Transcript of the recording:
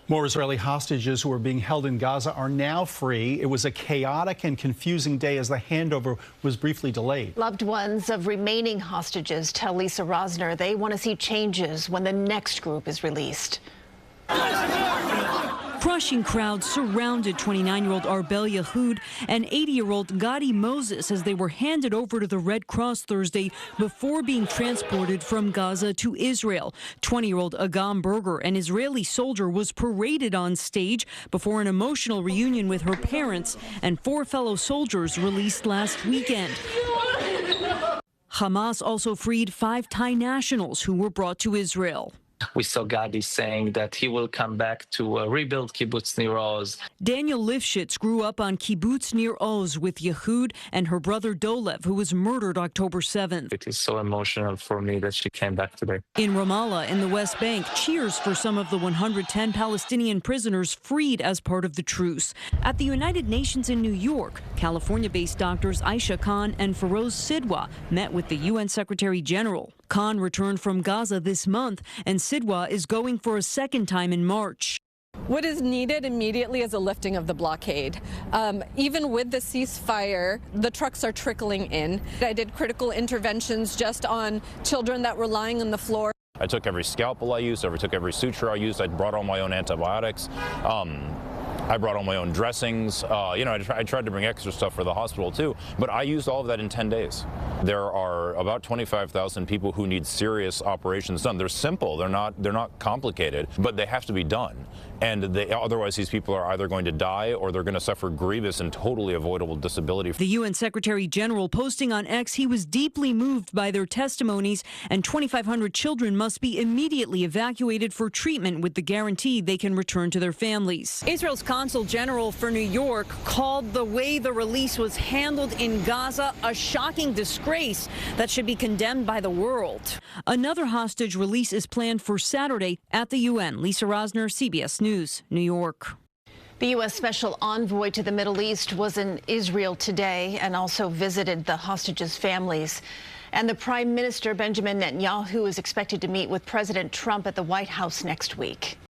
More Israeli hostages who are being held in Gaza are now free. It was a chaotic and confusing day as the handover was briefly delayed. Loved ones of remaining hostages tell Lisa Rozner they want to see changes when the next group is released. Crushing crowds surrounded 29-year-old Arbel Yahoud and 80-year-old Gadi Moses as they were handed over to the Red Cross Thursday before being transported from Gaza to Israel. 20-year-old Agam Berger, an Israeli soldier, was paraded on stage before an emotional reunion with her parents and 4 fellow soldiers released last weekend. Hamas also freed 5 Thai nationals who were brought to Israel. We saw Gadi saying that he will come back to rebuild kibbutz near Oz. Daniel Lifshitz grew up on kibbutz near Oz with Yahoud and her brother Dolev, who was murdered October 7th. It is so emotional for me that she came back today. In Ramallah, in the West Bank, cheers for some of the 110 Palestinian prisoners freed as part of the truce. At the United Nations in New York, California-based doctors Aisha Khan and Feroz Sidwa met with the UN Secretary General. Khan returned from Gaza this month, and Sidwa is going for a second time in March. What is needed immediately is a lifting of the blockade. Even with the ceasefire, the trucks are trickling in. I did critical interventions just on children that were lying on the floor. I took every scalpel I used, I took every suture I used. I brought all my own antibiotics. I brought all my own dressings. I tried to bring extra stuff for the hospital too, but I used all of that in 10 days. There are about 25,000 people who need serious operations done. They're simple, they're not complicated, but they have to be done. And otherwise these people are either going to die or they're going to suffer grievous and totally avoidable disability. The UN Secretary General posting on X he was deeply moved by their testimonies, and 2,500 children must be immediately evacuated for treatment with the guarantee they can return to their families. Israel's Consul General for New York called the way the release was handled in Gaza a shocking disgrace that should be condemned by the world. Another hostage release is planned for Saturday at the UN. Lisa Rozner, CBS News, New York. The U.S. Special Envoy to the Middle East was in Israel today and also visited the hostages' families. And the Prime Minister, Benjamin Netanyahu, is expected to meet with President Trump at the White House next week.